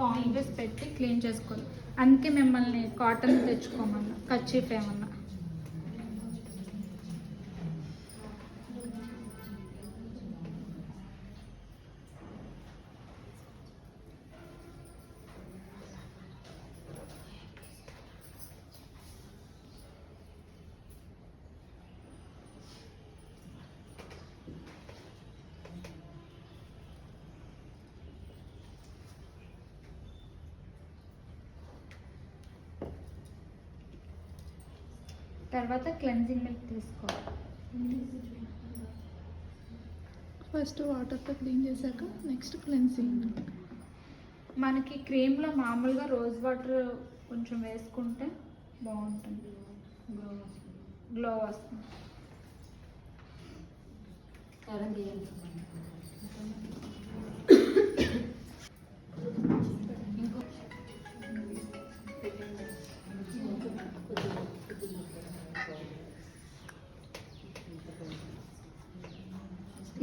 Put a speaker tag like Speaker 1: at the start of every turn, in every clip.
Speaker 1: Sponges పెట్టి clean చేసుకోవాలి. అందుకే మిమ్మల్ని కాటన్ తెచ్చుకోమన్నా, కర్చీఫ్ ఏమన్నా. తర్వాత క్లెన్జింగ్ మిల్క్ తీసుకోవాలి.
Speaker 2: ఫస్ట్ వాటర్తో క్లీన్ చేశాక నెక్స్ట్ క్లెన్జింగ్ మిల్క్.
Speaker 1: మనకి క్రీమ్లో మామూలుగా రోజ్ వాటర్ కొంచెం వేసుకుంటే బాగుంటుంది, గ్లో వస్తుంది.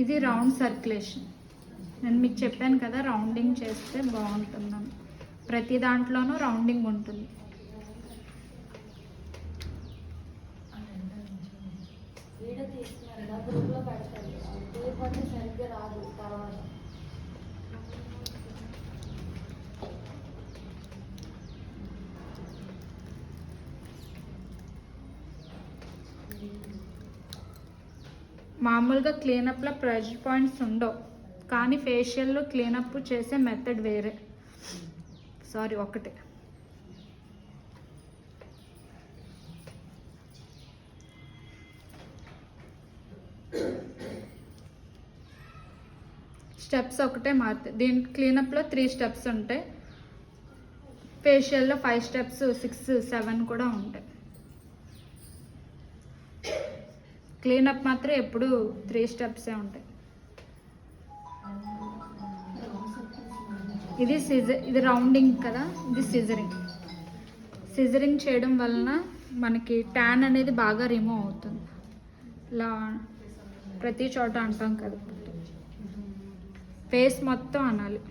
Speaker 1: ఇది రౌండ్ సర్క్యులేషన్. నేను మీకు చెప్పాను కదా, రౌండింగ్ చేస్తే బాగుంటుందని. ప్రతి దాంట్లోనూ రౌండింగ్ ఉంటుంది. మామూలుగా క్లీనప్లో ప్రెషర్ పాయింట్స్ ఉండవు, కానీ ఫేషియల్లో క్లీనప్ చేసే మెథడ్ వేరే. ఒకటే. స్టెప్స్ ఒకటే మారుతాయి. దీని క్లీనప్లో 3 స్టెప్స్ ఉంటాయి, ఫేషియల్లో 5 స్టెప్స్, 6, 7 కూడా ఉంటాయి. క్లీనప్ మాత్రం ఎప్పుడు 3 స్టెప్సే ఉంటాయి. ఇది రౌండింగ్ కదా, ఇది సిజరింగ్ చేయడం వలన మనకి ట్యాన్ అనేది బాగా రిమూవ్ అవుతుంది. ఇలా ప్రతి చోట అంటాం కదా, ఫేస్ మొత్తం అనాలి.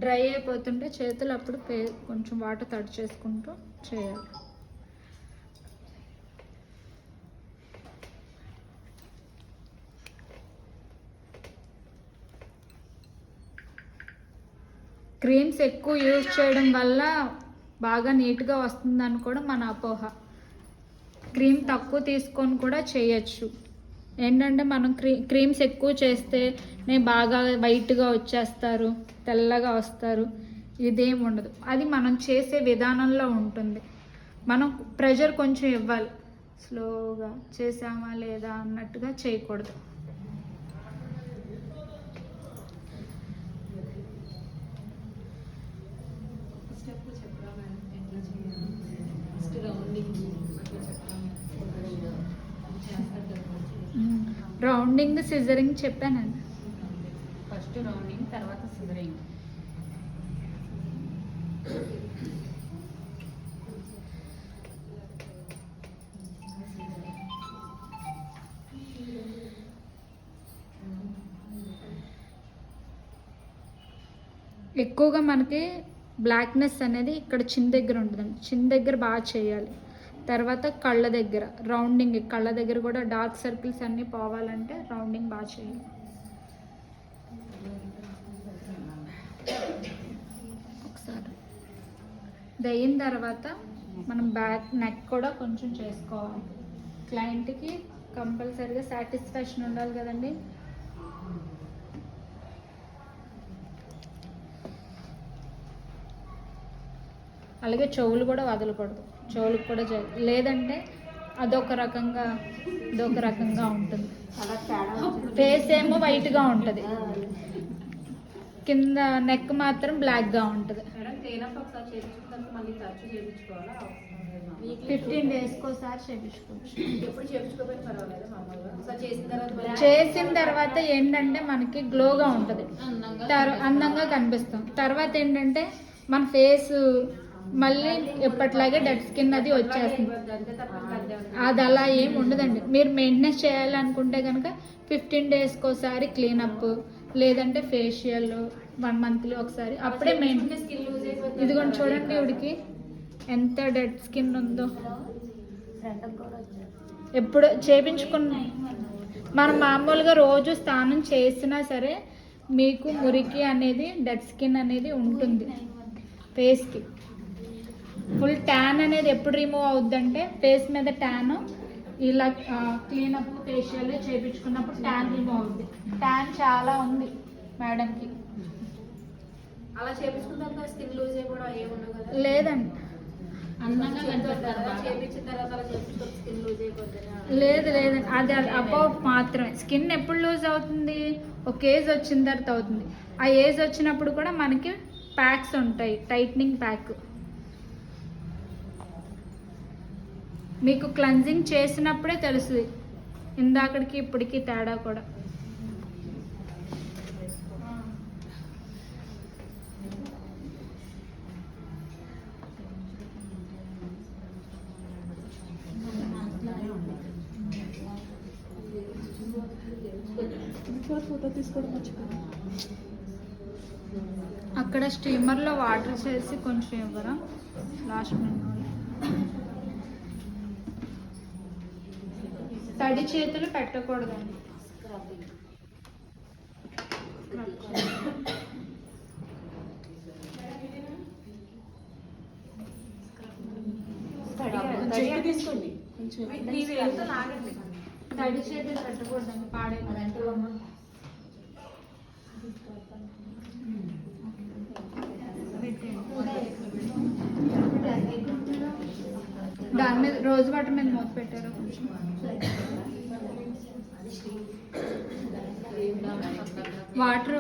Speaker 1: డ్రై అయిపోతుంటే చేతులు అప్పుడు కొంచెం వాటర్ తడి చేసుకుంటూ చేయాలి. క్రీమ్స్ ఎక్కువ యూజ్ చేయడం వల్ల బాగా నీట్గా వస్తుందని కూడా మన అపోహ. క్రీమ్ తక్కువ తీసుకొని కూడా చేయొచ్చు. ఏంటంటే మనం క్రీమ్స్ ఎక్కువ చేస్తే బాగా వైట్గా వచ్చేస్తారు, తెల్లగా వస్తారు, ఇదేం ఉండదు. అది మనం చేసే విధానంలో ఉంటుంది. మనం ప్రెషర్ కొంచెం ఇవ్వాలి, స్లోగా చేసామా లేదా అన్నట్టుగా చేయకూడదు. రౌండింగ్, సిజరింగ్ చెప్పానండి.
Speaker 3: ఫస్ట్ రౌండింగ్, తర్వాత సిజరింగ్.
Speaker 1: ఎక్కువగా మనకి బ్లాక్నెస్ అనేది ఇక్కడ చిన్న దగ్గర ఉంటుందండి. చిన్న దగ్గర బాగా చేయాలి. తర్వాత కళ్ళ దగ్గర రౌండింగ్, కళ్ళ దగ్గర కూడా డార్క్ సర్కిల్స్ అన్నీ పోవాలంటే రౌండింగ్ బాగా చేయాలి. ఒకసారి ఇది అయిన తర్వాత మనం నెక్ కూడా కొంచెం చేసుకోవాలి. క్లయింట్కి కంపల్సరీగా సాటిస్ఫాక్షన్ ఉండాలి కదండి. అలాగే చెవులు కూడా వదలకూడదు, చెవులకు కూడా లేదంటే అదొక రకంగా ఇదొక రకంగా ఉంటుంది. ఫేస్ ఏమో వైట్గా ఉంటుంది, కింద నెక్ మాత్రం బ్లాక్గా ఉంటుంది.
Speaker 3: మేడం, ఒకసారి చేయించుకున్నాక మళ్ళీ ఖర్చు చేయించుకోవాలా?
Speaker 1: 15 డేస్కి ఒకసారి చేయించుకోవచ్చు.
Speaker 4: ఎప్పుడు చేయించుకోకపోయినా పర్వాలేదు మామూలుగా ఒకసారి చేసిన తర్వాత
Speaker 1: చేసిన తర్వాత ఏంటంటే మనకి గ్లోగా ఉంటుంది, అందంగా కనిపిస్తాం. తర్వాత ఏంటంటే మన ఫేస్ మళ్ళీ ఎప్పటిలాగే డెడ్ స్కిన్ అది వచ్చేస్తుంది.
Speaker 4: అంతే తప్ప
Speaker 1: అది అలా ఏం ఉండదండి. మీరు మెయింటెనెన్స్ చేయాలనుకుంటే కనుక 15 డేస్కి ఒకసారి క్లీనప్, లేదంటే ఫేషియల్ 1 మంత్లీ ఒకసారి, అప్పుడే మెయింటెనెన్స్.
Speaker 4: స్కిన్ లూజ్ అయిపోతుంది.
Speaker 1: ఇదిగోండి చూడండి ఇవిడికి ఎంత డెడ్ స్కిన్ ఉందో. ఎప్పుడు చేపించుకున్న మనం మామూలుగా రోజు స్నానం చేసినా సరే మీకు మురికి అనేది, డెడ్ స్కిన్ అనేది ఉంటుంది ఫేస్కి. ఫుల్ ట్యాన్ అనేది ఎప్పుడు రిమూవ్ అవుద్దంటే ఫేస్ మీద ట్యాన్ ఇలా క్లీనప్ ఫేషియల్ చేయించుకున్నప్పుడు ట్యాన్ రిమూవ్ అవుద్ది. ట్యాన్ చాలా ఉంది మేడంకి.
Speaker 4: అలా చేయించుకున్న తర్వాత స్కిన్ లూజ్ అయిపోవడం ఏముండదు కదా.
Speaker 1: లేదండి,
Speaker 3: అందంగా కనిపిస్తారు బాగా.
Speaker 4: చేయించిన తర్వాత అలా చేయించుకుంటే స్కిన్ లూజ్ అయిపోతుంది.
Speaker 1: లేదండి, అది అబౌవ్ మాత్రమే. స్కిన్ ఎప్పుడు లూజ్ అవుతుంది? ఒక ఏజ్ వచ్చిన తర్వాత అవుతుంది. ఆ ఏజ్ వచ్చినప్పుడు కూడా మనకి ప్యాక్స్ ఉంటాయి, టైట్నింగ్ ప్యాక్. మీకు క్లెన్జింగ్ చేసినప్పుడే తెలుస్తుంది ఇందాకడికి ఇప్పటికి తేడా కూడా.
Speaker 2: ఫోటో తీసుకోవడం మర్చిపోయాను.
Speaker 1: అక్కడ స్టీమర్లో వాటర్ చేసి కొంచెం ఇవ్వరా లాస్ట్ మినిట్. తడి చేతులు పెట్టకూడదండి.
Speaker 4: తీసుకోండి మీ వేలుతో లాగండి.
Speaker 1: తడి చేతులు పెట్టకూడదండి, పాడైపోయింది. దాని మీద రోజు వాటర్ మీద మూత పెట్టారా కొంచెం. వాటర్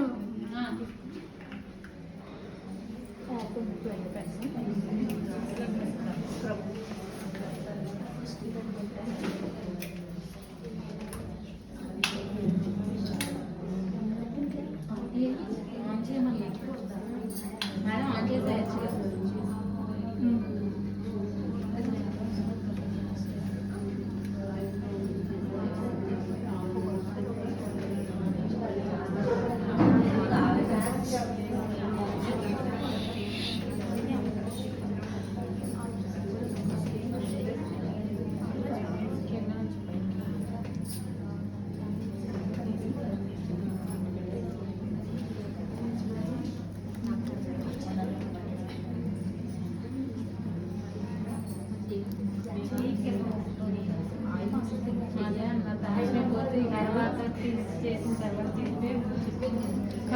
Speaker 3: మేడం ఆన్ చేసేయచ్చు.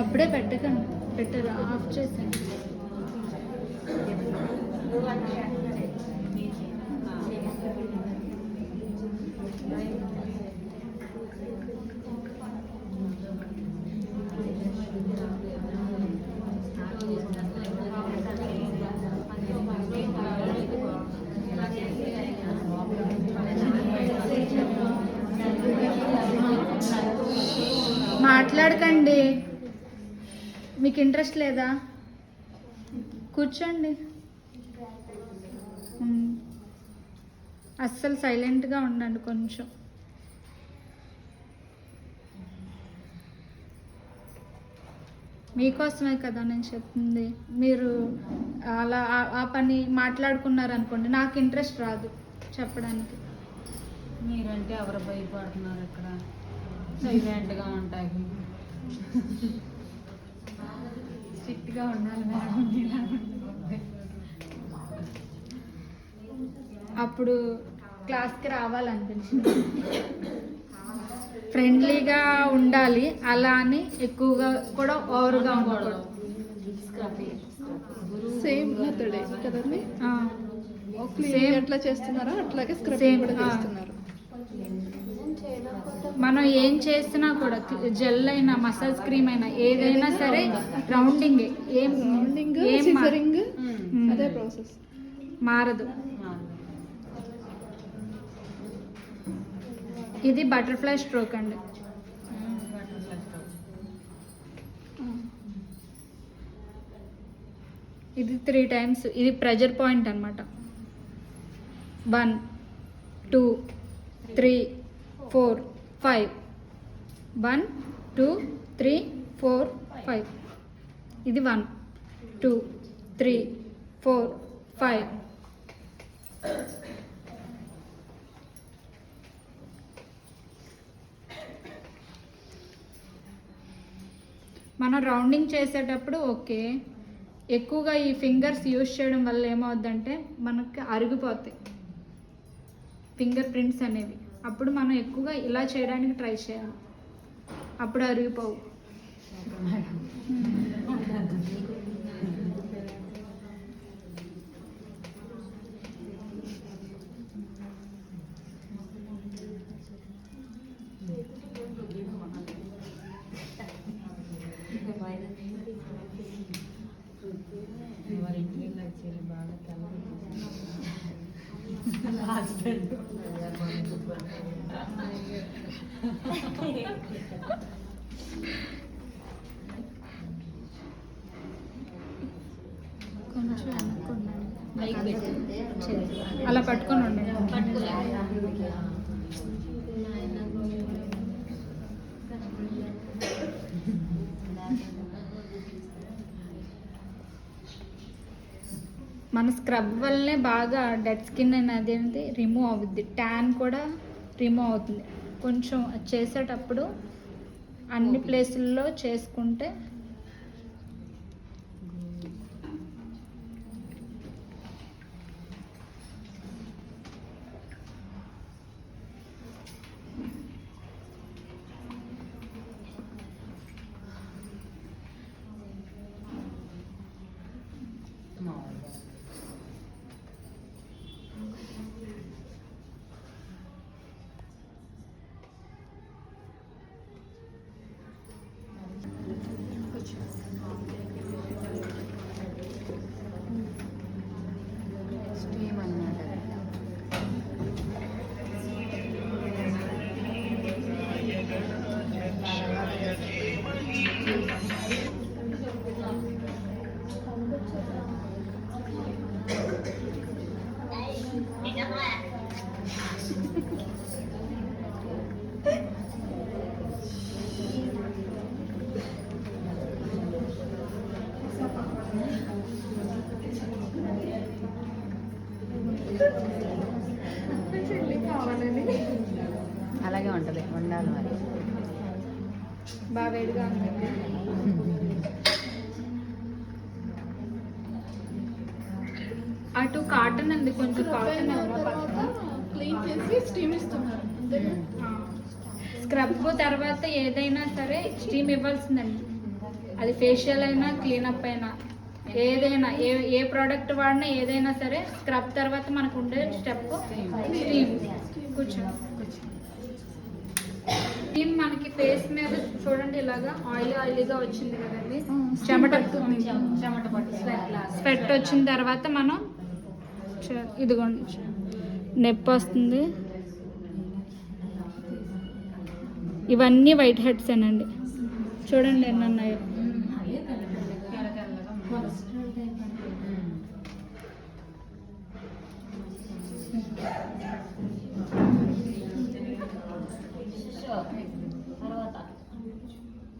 Speaker 1: అప్పుడే పెట్టకండి, పెట్టరా ఆఫ్ చేసాను. మాట్లాడకండి, మీకు ఇంట్రెస్ట్ లేదా? కూర్చోండి. అస్సలు సైలెంట్గా ఉండండి కొంచెం. మీకోసమే కదా నేను చెప్తుంది. మీరు అలా ఆ పని మాట్లాడుకున్నారనుకోండి, నాకు ఇంట్రెస్ట్ రాదు చెప్పడానికి.
Speaker 3: మీరంటే ఎవరు భయపడుతున్నారు ఇక్కడ? సైలెంట్గా ఉంటాయి. స్ట్రిక్ట్గా ఉండాలి మేడం.
Speaker 1: అప్పుడు క్లాస్కి రావాలనిపించింది. ఫ్రెండ్లీగా ఉండాలి, అలా అని ఎక్కువగా కూడా ఓవర్గా ఉండకూడదు.
Speaker 2: సేమ్ మెథడే కదండి.
Speaker 1: సేమ్
Speaker 2: ఎట్లా చేస్తున్నారో అట్లాగే స్క్రబ్బింగ్ కూడా చేస్తున్నారు.
Speaker 1: మనం ఏం చేసినా కూడా జెల్ అయినా మసాజ్ క్రీమ్ అయినా ఏదైనా సరే రౌండింగ్
Speaker 2: రౌండింగ్ సిజరింగ్ అదే ప్రాసెస్
Speaker 1: మారదు. ఇది బటర్ఫ్లై స్ట్రోక్ అండి. ఇది 3 టైమ్స్. ఇది ప్రెజర్ పాయింట్ అనమాట. 1 2 3 4 5. 1 2 3 4 5. ఇది 1 2 3 4 5. మనం రౌండింగ్ చేసేటప్పుడు ఓకే, ఎక్కువగా ఈ ఫింగర్స్ యూజ్ చేయడం వల్ల ఏమవుద్దంటే మనకి అరిగిపోతాయి ఫింగర్ ప్రింట్స్ అనేవి. అప్పుడు మనం ఎక్కువగా ఇలా చేయడానికి ట్రై చేయాలి, అప్పుడు అరిగిపోవు. కొంచెం వెనక్కి ఉండండి. అలా పట్టుకొని ఉండండి. మన స్క్రబ్ వల్లనే బాగా డెడ్ స్కిన్ అనేది రిమూవ్ అవుద్ది, ట్యాన్ కూడా రిమూవ్ అవుతుంది. కొంచెం చేసేటప్పుడు అన్ని ప్లేసుల్లో చేసుకుంటే
Speaker 3: అలాగే ఉంటుంది, వండాలి మరి.
Speaker 1: బాగా వేడిగా ఉంటుంది. అటు కాటన్ ఉంది, కొంచెం కాటన్
Speaker 2: క్లీన్ చేసి స్టీమ్ ఇస్తున్నారు.
Speaker 1: స్క్రబ్ తర్వాత ఏదైనా సరే స్టీమ్ ఇవ్వాల్సిందండి. అది ఫేషియల్ అయినా క్లీనప్ అయినా ఏదైనా ఏ ప్రోడక్ట్ వాడినా ఏదైనా సరే స్క్రబ్ తర్వాత మనకు ఉండే స్టెప్ స్టీమ్. స్టీమ్ మనకి ఫేస్ మీద చూడండి ఇలాగా ఆయిలీగా వచ్చింది కదండి, చెమట స్వెట్ వచ్చిన తర్వాత మనం ఇదిగోండి నొప్పి వస్తుంది. ఇవన్నీ వైట్ హెడ్స్ ఏనండి, చూడండి ఎన్ని ఉన్నాయో.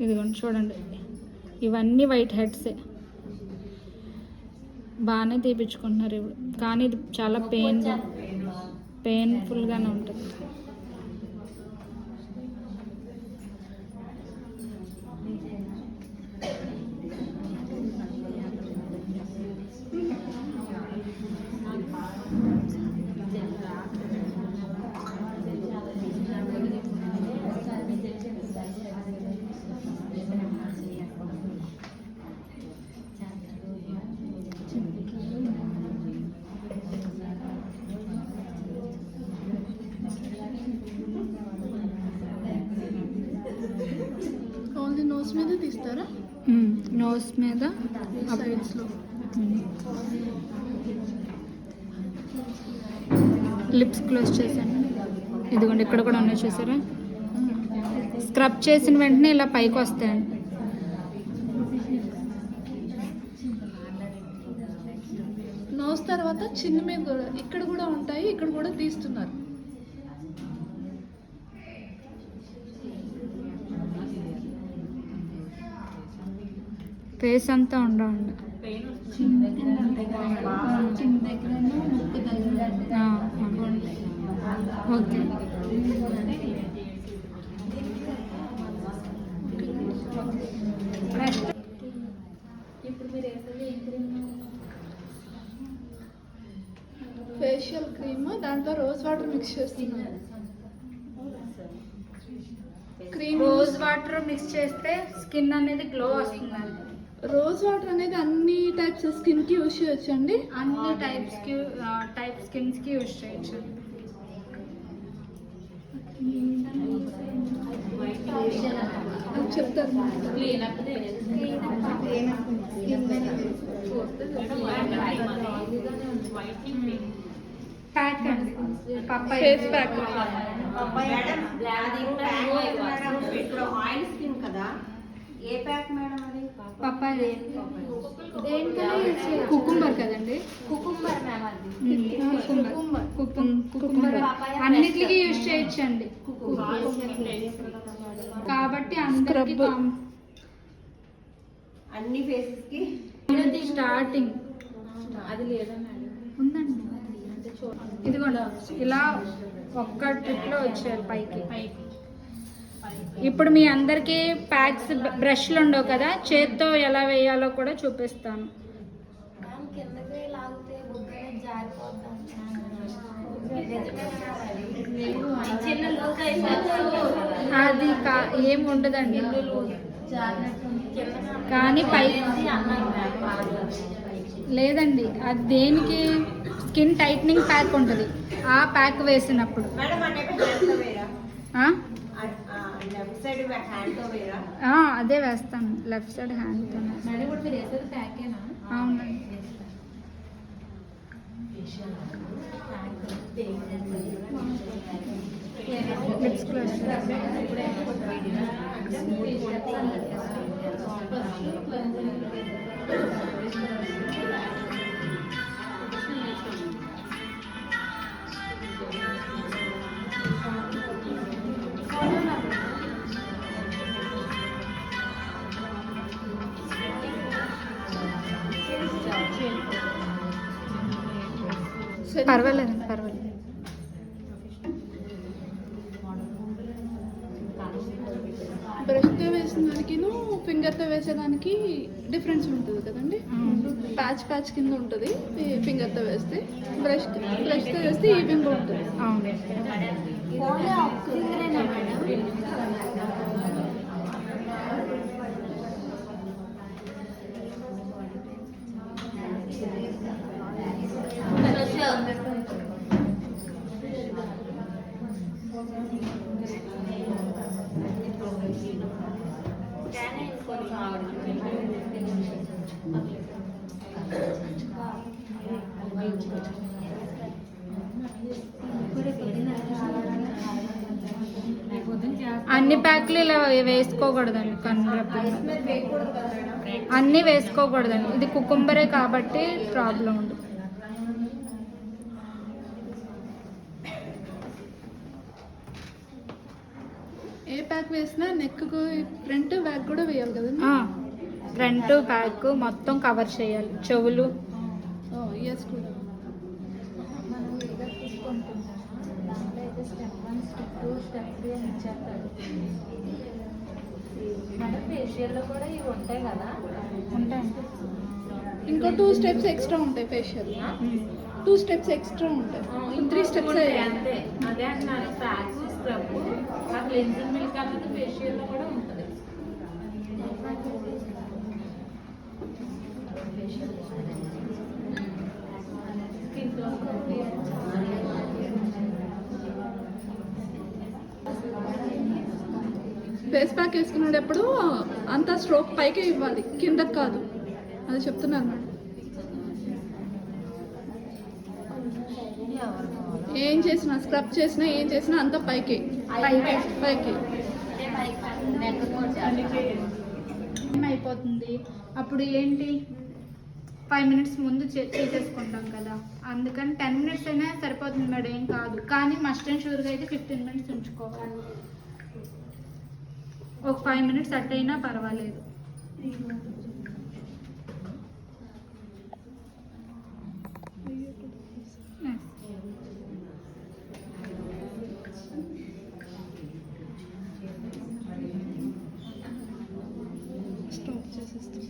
Speaker 1: ఇదిగోండి చూడండి, ఇవన్నీ వైట్ హెడ్సే. బాగానే తీపించుకుంటున్నారు ఇప్పుడు, కానీ ఇది చాలా పెయిన్ఫుల్గానే ఉంటుంది.
Speaker 2: ఓన్లీ నోస్ మీద తీస్తారా?
Speaker 1: నోస్ మీద
Speaker 2: సైడ్స్లో.
Speaker 1: లిప్స్ క్లోజ్ చేశాను. ఇదిగోండి ఇక్కడ కూడా ఉన్నాయి చూసారా. స్క్రబ్ చేసిన వెంటనే ఇలా పైకి వస్తాయండి.
Speaker 2: నోస్ తర్వాత చిన్న మీద కూడా ఇక్కడ కూడా ఉంటాయి, ఇక్కడ కూడా తీస్తున్నారు.
Speaker 1: ఫేస్ అంతా ఉండండి. ఓకే.
Speaker 2: ఫేషియల్ క్రీమ్ దాంట్లో రోజ్ వాటర్ మిక్స్ చేస్తున్నాను. క్రీమ్
Speaker 1: రోజ్ వాటర్ మిక్స్ చేస్తే స్కిన్ అనేది గ్లో వస్తుందండి.
Speaker 2: రోజ్ వాటర్ అనేది అన్ని టైప్స్ స్కిన్ కి యూజ్ చేయొచ్చండి.
Speaker 1: అన్ని టైప్ స్కిన్స్ కి యూజ్ చేయొచ్చు.
Speaker 2: చెప్తారు
Speaker 1: ప్యాక్ అండి,
Speaker 2: ఫేస్ ప్యాక్.
Speaker 3: ఇప్పుడు ఆయిల్ స్కిన్ కదా, ఏ ప్యాక్ మేడం అది?
Speaker 1: పప్పాయ కుకుంబర్ కదండి.
Speaker 3: కుకుంబర్ మ్యామ్ అది.
Speaker 1: కుకుంబర్ అన్నిటికీ యూజ్ చేయొచ్చండి కాబట్టి అందరికి
Speaker 3: అన్ని ఫేసెస్ కి
Speaker 1: స్టార్టింగ్
Speaker 4: అది లేదా మేడం?
Speaker 1: ఉందండి. ఇదిగోండి ఇలా ఒక్క ట్రిప్ లో వచ్చారు పైకి. ఇప్పుడు మీ అందరికి ప్యాక్స్ బ్రష్లు ఉండవు కదా, చేత్తో ఎలా వేయాలో కూడా చూపిస్తాను. అది ఏం ఉండదండి, కానీ పై లేదండి. అది దేనికి స్కిన్ టైట్నింగ్ ప్యాక్ ఉంటుంది, ఆ ప్యాక్ వేసినప్పుడు. అదే వేస్తాను, లెఫ్ట్ సైడ్ హ్యాండ్తో. అవునండి. Lips close. పర్వాలేదు పర్వాలేదు.
Speaker 2: బ్రష్తో వేసిన దానికి ఫింగర్తో వేసేదానికి డిఫరెన్స్ ఉంటుంది కదండి. ప్యాచ్ ప్యాచ్ కింద ఉంటుంది ఫింగర్తో వేస్తే, బ్రష్తో వేస్తే ఈవెన్గా ఉంటుంది.
Speaker 1: అవును. అన్ని ప్యాక్లు ఇలా వేసుకోకూడదండి, కన్నులపై అన్నీ వేసుకోకూడదండి. ఇది కుకుంబరే కాబట్టి ప్రాబ్లం ఉండదు.
Speaker 2: ఏ ప్యాక్ వేసినా నెక్ ఫ్రంట్ బ్యాక్ కూడా వేయాలి కదండి.
Speaker 1: ఫ్రంట్ బ్యాక్ మొత్తం కవర్ చేయాలి, చెవులు.
Speaker 2: ఇయర్స్ కూడా. ఇంకో 2 స్టెప్స్ ఎక్స్ట్రా ఉంటాయి ఫేషియల్. 2 స్టెప్స్ ఎక్స్ట్రా ఉంటాయి, 3 స్టెప్స్
Speaker 4: అంతే. అదే అంటున్నాను, ప్యాక్స్ స్క్రబ్ ఆ క్లెన్జింగ్ మిల్క్ అన్నది ఫేషియల్ లో కూడా ఉంటుంది.
Speaker 2: ఫేస్ ప్యాక్ వేసుకునేటప్పుడు అంతా స్ట్రోక్ పైకే ఇవ్వాలి, కిందకి కాదు. అది చెప్తున్నారు మేడం. ఏం చేసినా స్క్రబ్ చేసినా ఏం చేసినా అంతా పైకి పైకి
Speaker 1: అయిపోతుంది. అప్పుడు ఏంటి 5 minutes ముందు చేసేసుకుంటాం కదా, అందుకని 10 minutes అయినా సరిపోతుంది మేడం, ఏం కాదు. కానీ మస్ట్ అండ్ షూర్గా అయితే 15 minutes ఉంచుకోవాలి. ఒక 5 minutes అట్ అయినా పర్వాలేదు.
Speaker 2: స్టాప్ చేసేస్తాం.